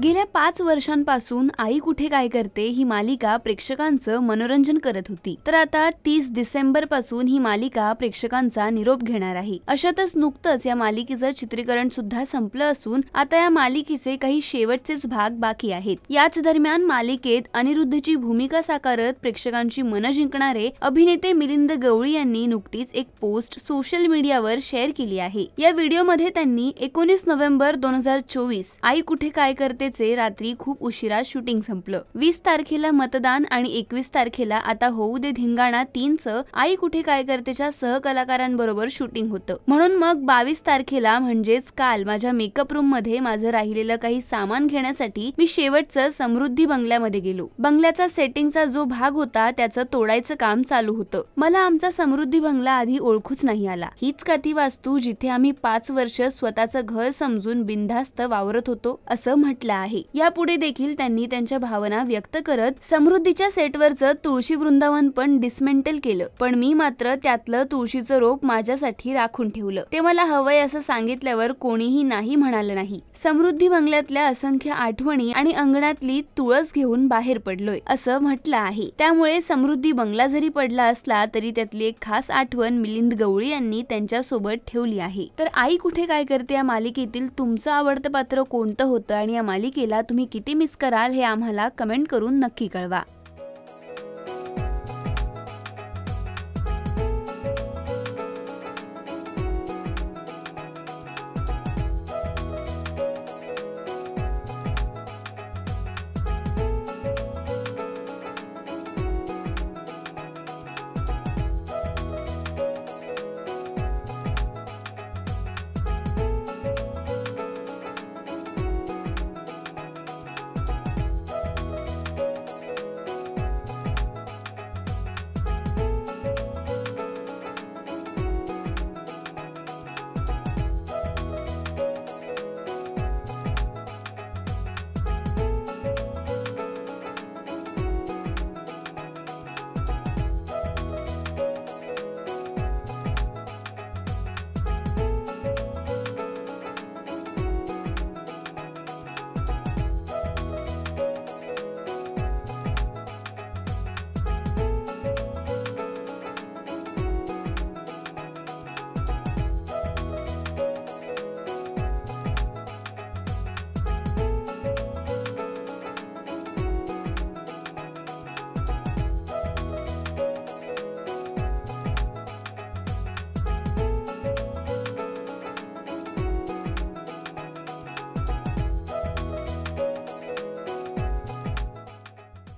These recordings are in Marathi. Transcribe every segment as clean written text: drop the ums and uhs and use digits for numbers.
गेल्या 5 वर्षांपासून आई कुठे काय करते ही मालिका प्रेक्षकांचं मनोरंजन करत होती, तर आता 30 डिसेंबर पासून ही मालिका प्रेक्षकांचा निरोप घेणार आहे। अशातच नुकतंच या मालिकेचं चित्रीकरण सुद्धा संपलं असून आता या मालिकेचे काही शेवटचेच भाग बाकी आहेत। याच दरम्यान मालिकेत अनिरुद्धची भूमिका साकारत प्रेक्षकांची मन जिंकणारे अभिनेते मिलिंद गवळी यांनी नुकतीच एक पोस्ट सोशल मीडियावर शेअर केली आहे। या व्हिडिओमध्ये त्यांनी 19 नोव्हेंबर 2024 आई कुठे काय करते रात्री खूप उशिरा शूटिंग संपलं। 20 तारखेला मतदान आणि 21 तारखेला आता होऊ दे धिंगाणा 3चं आई कुठे काय करतेच्या सहकलाकारांबरोबर शूटिंग होतं, म्हणून मग 22 तारखेला म्हणजेच काल माझ्या मेकअप रूम मध्ये माझं राहिलेलं काही सामान घेण्यासाठी मी शेवटचं समृद्धी बंगल्यामध्ये गेलो। बंगल्याचा सेटिंगचा जो भाग होता त्याचं तोडायचं काम चालू होतं। मला आमचा समृद्धी बंगला आधी ओळखूच नाही आला। हीच का ती वास्तू जिथे आम्ही 5 वर्ष स्वतःचं घर समजून बिनधास्त वावरत होतो, असं म्हटलं आहे। यापुढे देखील त्यांनी त्यांच्या भावना व्यक्त करत समृद्धीच्या सेटवरचं तुळशी वृंदावन पण डिसमेंटल केलं, पण मी मात्र त्यातलं तुळशीचं रोप माझ्यासाठी राखून ठेवलं। ते मला हवंय असं सांगितल्यावर कोणीही नाही म्हणालं नाही। समृद्धी बंगल्यातल्या असंख्य आठवणी आणि अंगणातली तुळस घेऊन बाहेर पडलोय असं म्हटलं आहे। त्यामुळे समृद्धी बंगला जरी पडला असला तरी त्यातली एक खास आठवण मिलिंद गवळी यांनी त्यांच्या सोबत ठेवली आहे। तर आई कुठे काय करते या मालिकेतील तुमचं आवडतं पात्र कोणतं होतं आणि या मालिकेला तुम्ही किती मिस कराल हे आम्हाला कमेंट करून नक्की कळवा।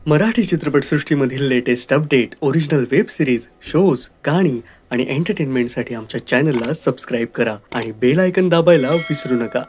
मराठी चित्रपटसृष्टीमधील latest update, original web series, shows, गाणी आणि एंटरटेनमेंटसाठी आमच्या चॅनलला सबस्क्राइब करा आणि बेल आयकॉन दाबायला विसरू नका।